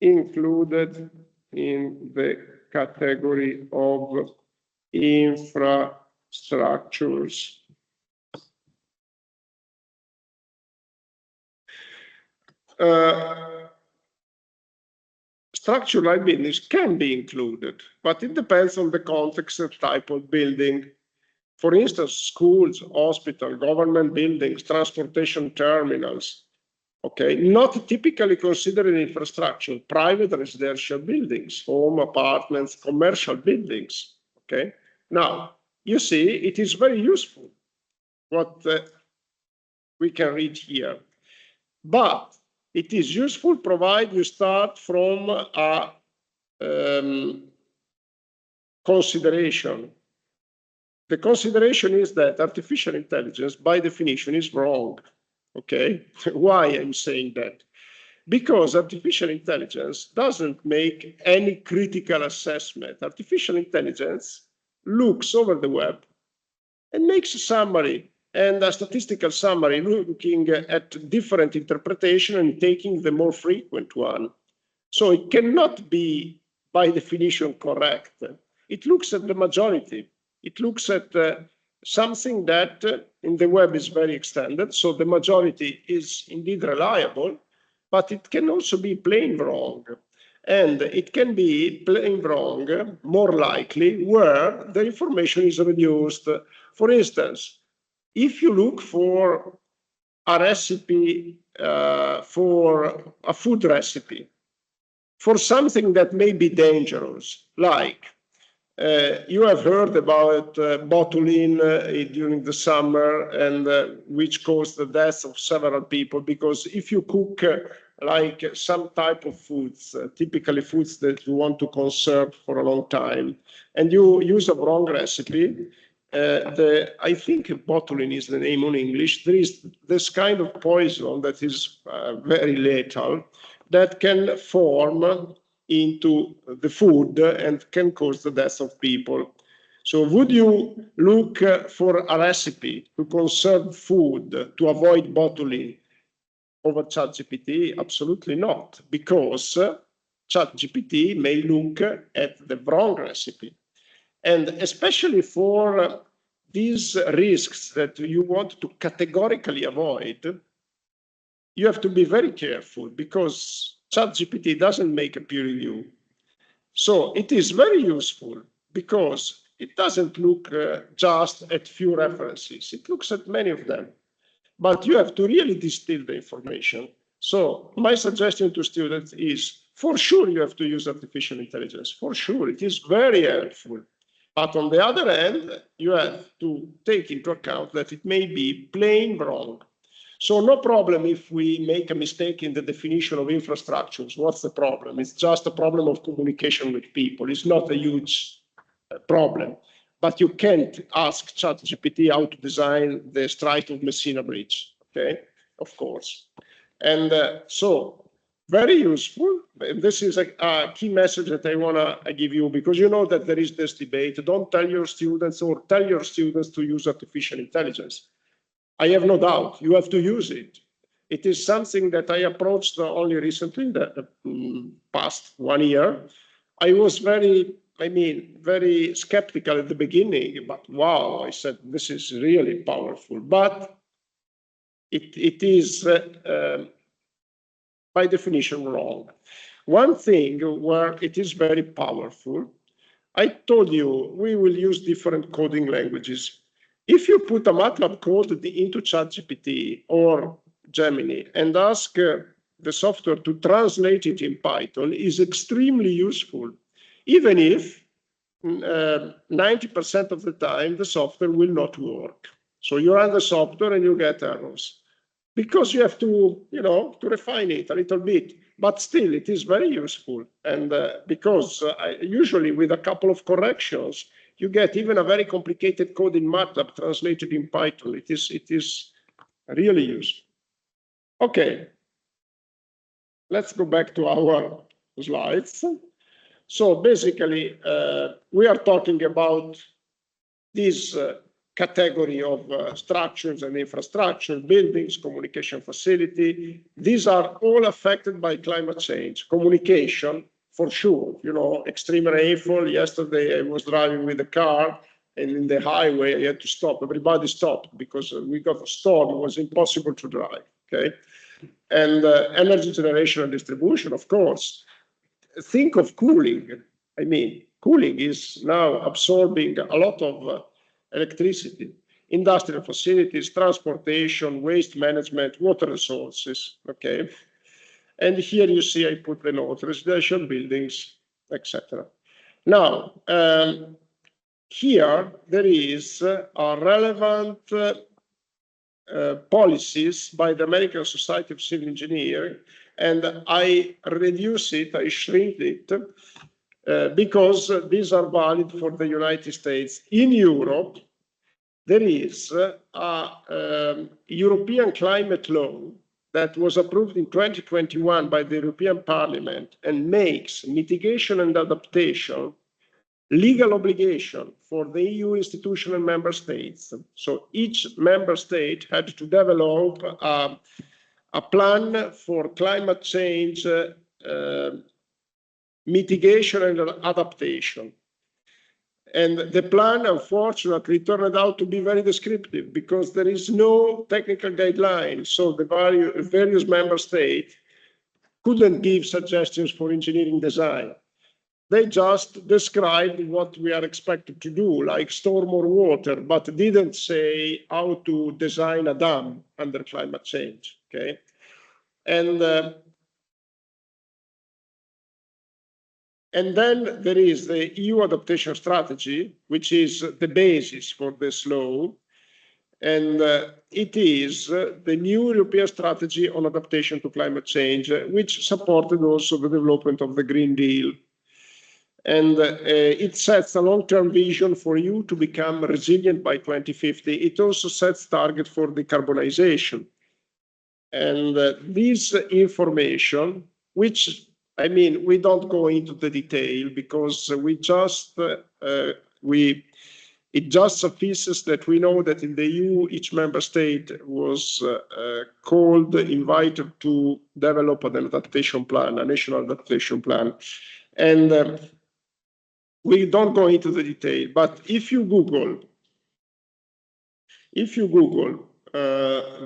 included in the category of infrastructures. Structure like buildings can be included, but it depends on the context and type of building. For instance, schools, hospitals, government buildings, transportation terminals, okay, not typically considered infrastructure, private residential buildings, home, apartments, commercial buildings, okay? Now, you see, it is very useful what we can read here, but it is useful provided you start from a consideration. The consideration is that artificial intelligence, by definition, is wrong. Okay, why I'm saying that? Because artificial intelligence doesn't make any critical assessment. Artificial intelligence looks over the web and makes a summary and a statistical summary looking at different interpretation and taking the more frequent one. So it cannot be by definition correct. It looks at the majority. It looks at something that in the web is very extended. So the majority is indeed reliable, but it can also be plain wrong. And it can be plain wrong, more likely, where the information is reduced. For instance, if you look for a recipe, for a food recipe, for something that may be dangerous, like you have heard about botulinum during the summer, and which caused the death of several people, because if you cook like some type of foods, typically foods that you want to conserve for a long time, and you use a wrong recipe, I think botulinum is the name in English, there is this kind of poison that is very lethal, that can form into the food and can cause the death of people. So would you look for a recipe to conserve food, to avoid bottling over ChatGPT? Absolutely not, because ChatGPT may look at the wrong recipe. And especially for these risks that you want to categorically avoid, you have to be very careful because ChatGPT doesn't make a peer review. So it is very useful because it doesn't look just at few references. It looks at many of them. But you have to really distill the information. So my suggestion to students is, for sure, you have to use artificial intelligence. For sure, it is very helpful. But on the other hand, you have to take into account that it may be plain wrong. So no problem if we make a mistake in the definition of infrastructures. What's the problem? It's just a problem of communication with people. It's not a huge problem. But you can't ask ChatGPT how to design the Strait of Messina Bridge, okay? Of course. And so very useful. This is a key message that I want to give you, because you know that there is this debate. Don't tell your students or tell your students to use artificial intelligence. I have no doubt you have to use it. It is something that I approached only recently, in the past 1 year. I was very skeptical at the beginning, but wow, I said, this is really powerful. But it is by definition wrong. One thing where it is very powerful, I told you, we will use different coding languages. If you put a MATLAB code into ChatGPT or Gemini and ask the software to translate it in Python, is extremely useful, even if 90% of the time the software will not work. So you run the software and you get errors, because you have to, to refine it a little bit. But still, it is very useful. And because usually with a couple of corrections, you get even a very complicated code in MATLAB translated in Python. It is really useful. Okay, let's go back to our slides. So basically, we are talking about this category of structures and infrastructure, buildings, communication facility. These are all affected by climate change. Communication, for sure, extreme rainfall. Yesterday, I was driving with a car, and in the highway, I had to stop. Everybody stopped because we got a storm. It was impossible to drive, okay? And energy generation and distribution, of course. Think of cooling. Cooling is now absorbing a lot of electricity. Industrial facilities, transportation, waste management, water resources, okay? And here you see I put the note, residential buildings, etc. Now, here there is a relevant policies by the American Society of Civil Engineering, and I reduce it, I shrink it, because these are valid for the United States. In Europe, there is a European climate law that was approved in 2021 by the European Parliament and makes mitigation and adaptation legal obligation for the EU institutional member states. So each member state had to develop a plan for climate change mitigation and adaptation. And the plan, unfortunately, turned out to be very descriptive because there is no technical guideline. So the various member states couldn't give suggestions for engineering design. They just described what we are expected to do, like store more water, but didn't say how to design a dam under climate change, okay? And then there is the EU adaptation strategy, which is the basis for this law. And it is the new European strategy on adaptation to climate change, which supported also the development of the Green Deal. And it sets a long-term vision for you to become resilient by 2050. It also sets target for decarbonization. And this information, which I mean, we don't go into the detail because it just suffices that we know that in the EU, each member state was called, invited to develop an adaptation plan, a national adaptation plan. And we don't go into the detail, but if you Google,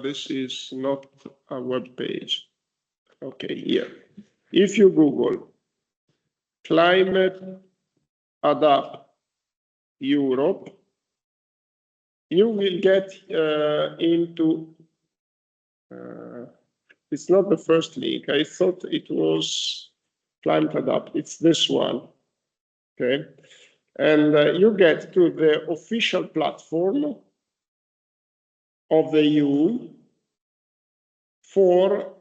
this is not a web page. Okay, here. If you Google climate adapt Europe, you will get into, it's not the first link. I thought it was climate adapt. It's this one, okay? And you get to the official platform of the EU for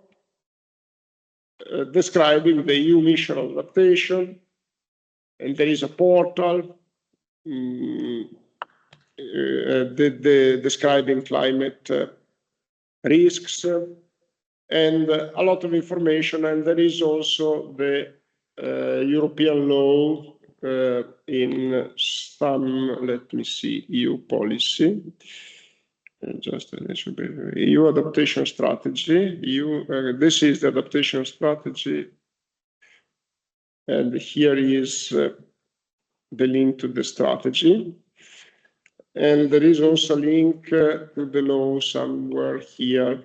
describing the EU mission of adaptation. And there is a portal describing climate risks and a lot of information. And there is also the European law in some, let me see, EU policy. Just EU adaptation strategy. This is the adaptation strategy. And here is the link to the strategy. And there is also a link to the law somewhere here.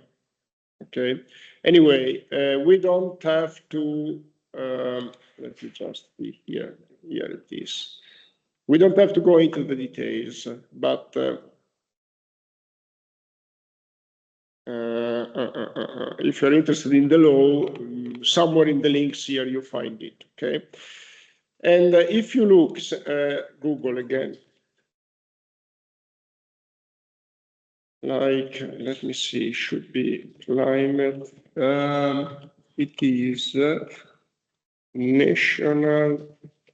Okay. Anyway, we don't have to, let me just see here. Here it is. We don't have to go into the details, but if you're interested in the law, somewhere in the links here you find it, okay? And if you look, Google again, like, let me see, should be climate, it is National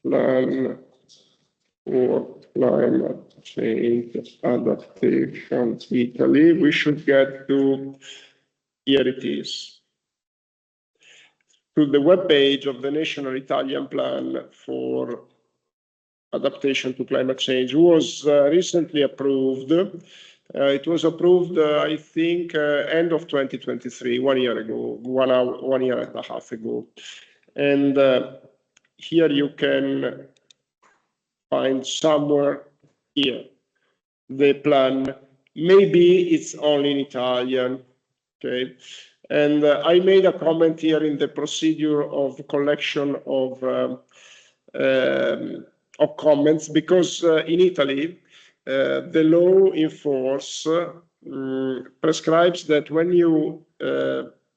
Plan for Climate Change Adaptation Italy. We should get to, here it is, to the web page of the National Italian Plan for Adaptation to Climate Change. It was recently approved. It was approved, I think, end of 2023, 1 year ago, 1 year and a half ago. And here you can find somewhere here the plan. Maybe it's only in Italian, okay? And I made a comment here in the procedure of collection of comments, because in Italy, the law in force prescribes that when you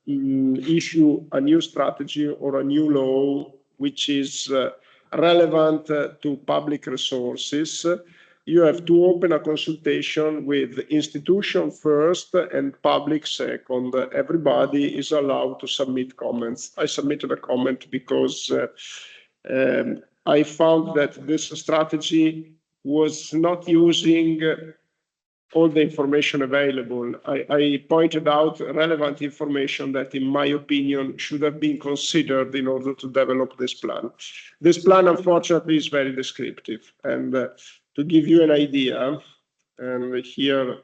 issue a new strategy or a new law which is relevant to public resources, you have to open a consultation with institution first and public second. Everybody is allowed to submit comments. I submitted a comment because I found that this strategy was not using all the information available. I pointed out relevant information that, in my opinion, should have been considered in order to develop this plan. This plan, unfortunately, is very descriptive. And to give you an idea, and here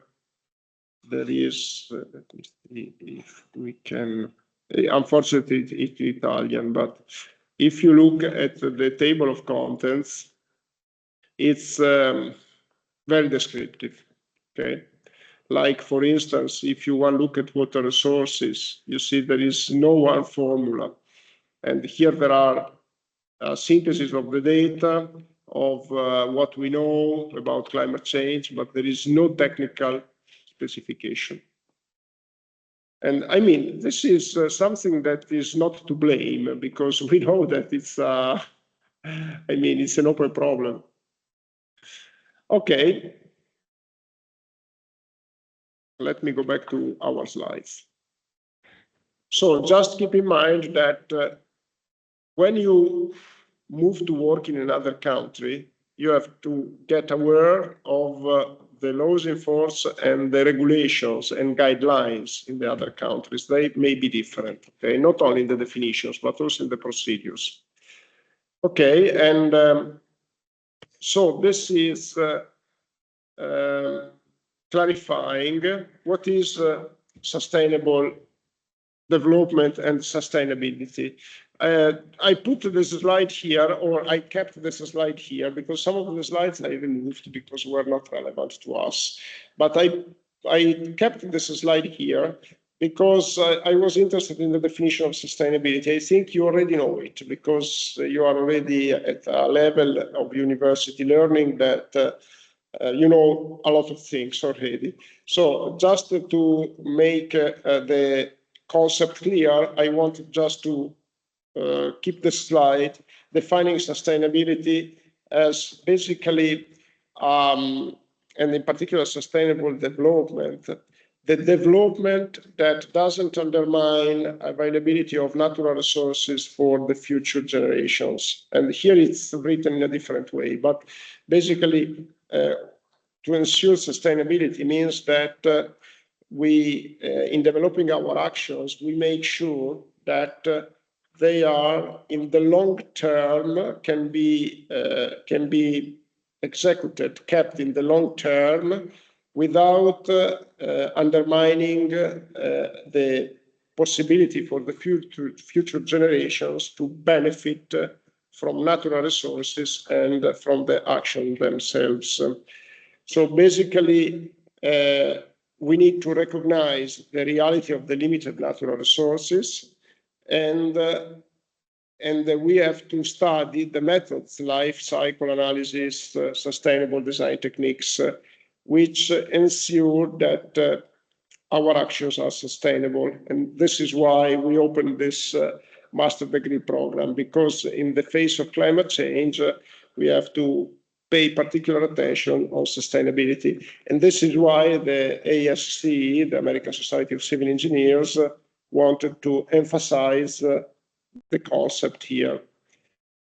there is, let me see if we can, unfortunately, it's Italian, but if you look at the table of contents, it's very descriptive, okay? Like, for instance, if you want to look at water resources, you see there is no one formula. And here there are synthesis of the data of what we know about climate change, but there is no technical specification. And I mean, this is something that is not to blame, because we know that it's, I mean, it's an open problem. Okay. Let me go back to our slides. So just keep in mind that when you move to work in another country, you have to get aware of the laws in force and the regulations and guidelines in the other countries, they may be different, okay? Not only in the definitions, but also in the procedures. Okay, and so this is clarifying what is sustainable development and sustainability. I put this slide here, or I kept this slide here, because some of the slides I removed because were not relevant to us. But I kept this slide here because I was interested in the definition of sustainability. I think you already know it because you are already at a level of university learning that you know a lot of things already. So just to make the concept clear, I wanted just to keep the slide defining sustainability as basically, and in particular sustainable development, the development that doesn't undermine availability of natural resources for the future generations. And here it's written in a different way, but basically to ensure sustainability means that we, in developing our actions, we make sure that they are in the long term, can be executed, kept in the long term without undermining the possibility for the future generations to benefit from natural resources and from the action themselves. So basically, we need to recognize the reality of the limited natural resources, and we have to study the methods, life cycle analysis, sustainable design techniques, which ensure that our actions are sustainable. And this is why we opened this master degree program, because in the face of climate change, we have to pay particular attention on sustainability. And this is why the ASC, the American Society of Civil Engineers, wanted to emphasize the concept here.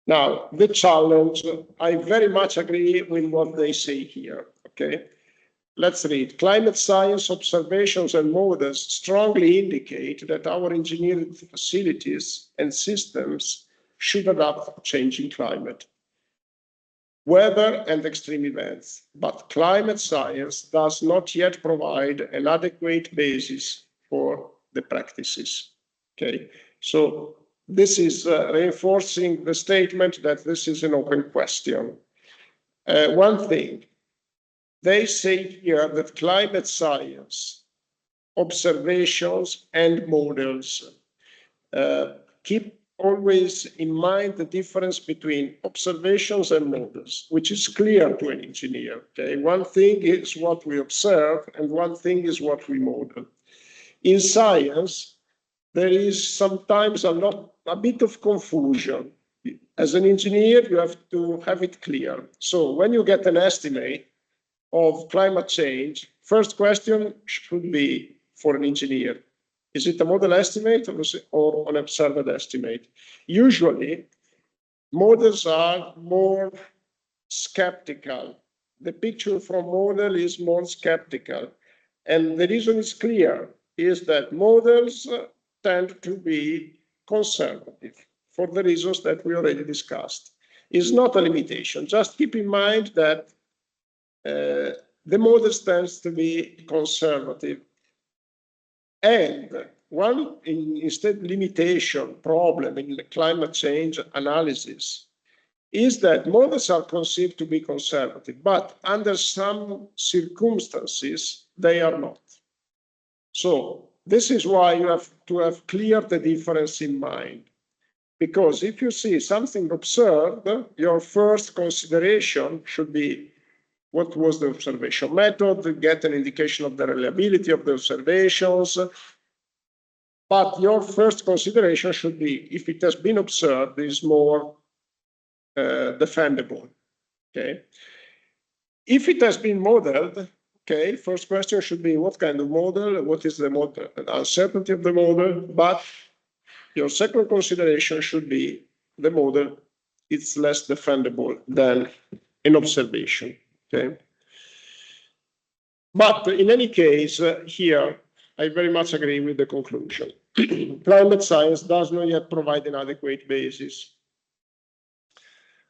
Now, the challenge, I very much agree with what they say here, okay? Let's read. Climate science observations and models strongly indicate that our engineered facilities and systems should adapt to changing climate, weather and extreme events, but climate science does not yet provide an adequate basis for the practices. Okay, so this is reinforcing the statement that this is an open question. One thing, they say here that climate science observations and models keep always in mind the difference between observations and models, which is clear to an engineer. Okay, one thing is what we observe, and one thing is what we model. In science, there is sometimes a bit of confusion. As an engineer, you have to have it clear. So when you get an estimate of climate change, first question should be for an engineer: is it a model estimate or an observed estimate? Usually, models are more skeptical. The picture from model is more skeptical. And the reason is clear, is that models tend to be conservative for the reasons that we already discussed. It's not a limitation. Just keep in mind that the models tends to be conservative. And one instead limitation problem in the climate change analysis is that models are conceived to be conservative, but under some circumstances, they are not. So this is why you have to have clear the difference in mind. Because if you see something observed, your first consideration should be what was the observation method, get an indication of the reliability of the observations. But your first consideration should be, if it has been observed, is more defendable. Okay. If it has been modeled, okay, first question should be what kind of model, what is the model, the uncertainty of the model, but your second consideration should be the model, it's less defendable than an observation. Okay. But in any case, here, I very much agree with the conclusion. Climate science does not yet provide an adequate basis.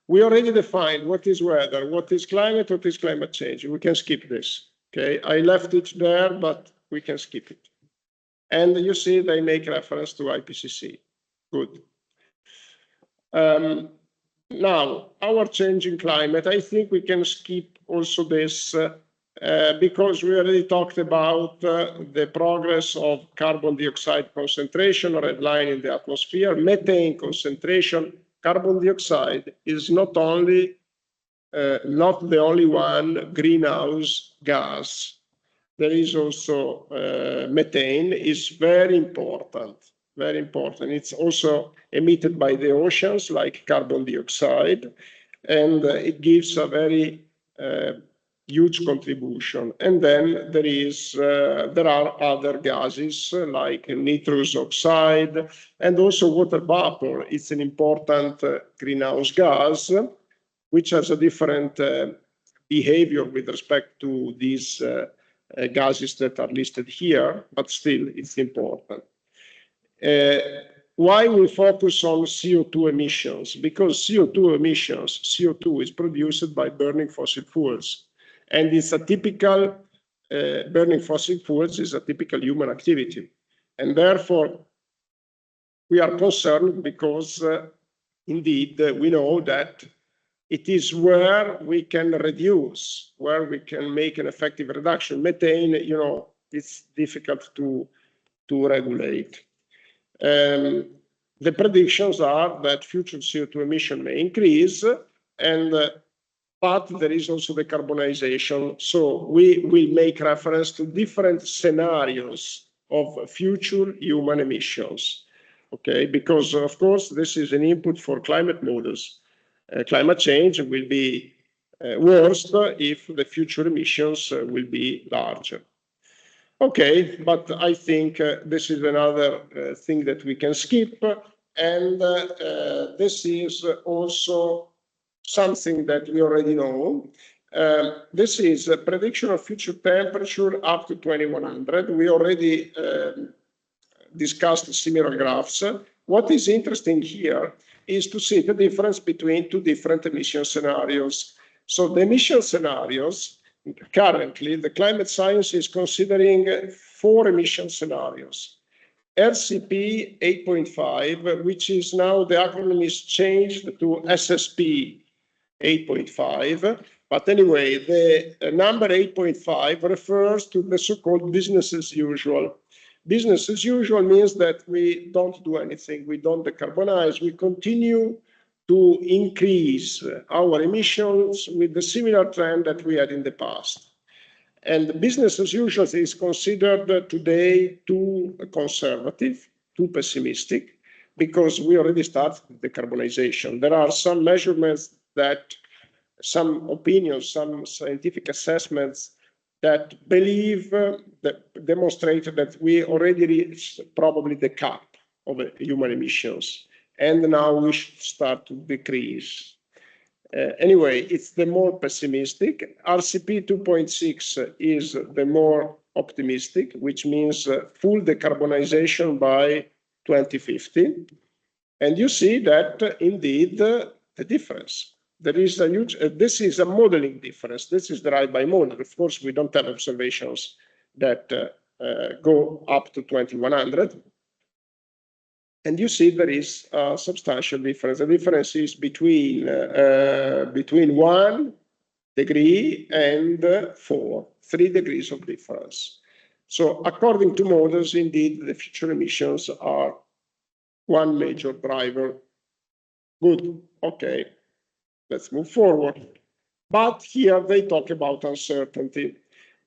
We already defined what is weather, what is climate change. We can skip this. Okay, I left it there, but we can skip it. And you see they make reference to IPCC. Good. Now, our changing climate, I think we can skip also this because we already talked about the progress of carbon dioxide concentration, red line in the atmosphere, methane concentration. Carbon dioxide is not the only one greenhouse gas. There is also methane is very important, very important. It's also emitted by the oceans like carbon dioxide, and it gives a very huge contribution. And then there are other gases like nitrous oxide and also water vapor. It's an important greenhouse gas, which has a different behavior with respect to these gases that are listed here, but still it's important. Why we focus on CO2 emissions? Because CO2 is produced by burning fossil fuels. And it's a typical, burning fossil fuels is a typical human activity. And therefore, we are concerned because indeed we know that it is where we can reduce, where we can make an effective reduction. Methane, you know, it's difficult to regulate. The predictions are that future CO2 emission may increase, but there is also decarbonization. So we will make reference to different scenarios of future human emissions. Okay, because of course this is an input for climate models. Climate change will be worse if the future emissions will be larger. Okay, but I think this is another thing that we can skip, and this is also something that we already know. This is a prediction of future temperature up to 2100. We already discussed similar graphs. What is interesting here is to see the difference between two different emission scenarios. So the emission scenarios, currently, the climate science is considering 4 emission scenarios. RCP 8.5, which is now the acronym is changed to SSP 8.5. But anyway, the number 8.5 refers to the so-called business as usual. Business as usual means that we don't do anything, we don't decarbonize, we continue to increase our emissions with the similar trend that we had in the past. And business as usual is considered today too conservative, too pessimistic, because we already started decarbonization. There are some measurements that, some opinions, some scientific assessments that believe, that demonstrate that we already reached probably the cap of human emissions. And now we should start to decrease. Anyway, it's the more pessimistic. RCP 2.6 is the more optimistic, which means full decarbonization by 2050. And you see that indeed the difference. There is a huge, this is a modeling difference. This is derived by model. Of course, we don't have observations that go up to 2100. And you see there is a substantial difference. The difference is between 1 degree and 3 degrees of difference. So according to models, indeed, the future emissions are one major driver. Good, okay, let's move forward. But here they talk about uncertainty.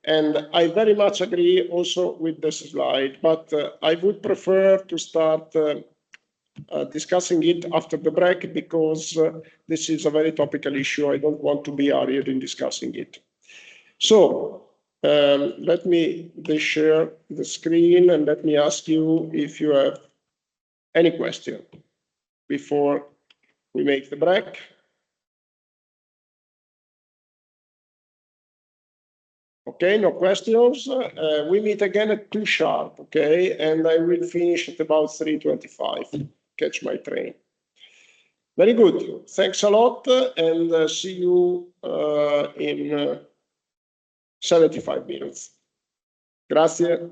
And I very much agree also with this slide, but I would prefer to start discussing it after the break because this is a very topical issue. I don't want to be hurried in discussing it. So let me share the screen and let me ask you if you have any question before we make the break. Okay, no questions. We meet again at 2 sharp, okay? And I will finish at about 3:25. Catch my train. Very good. Thanks a lot, and see you in 75 minutes. Grazie.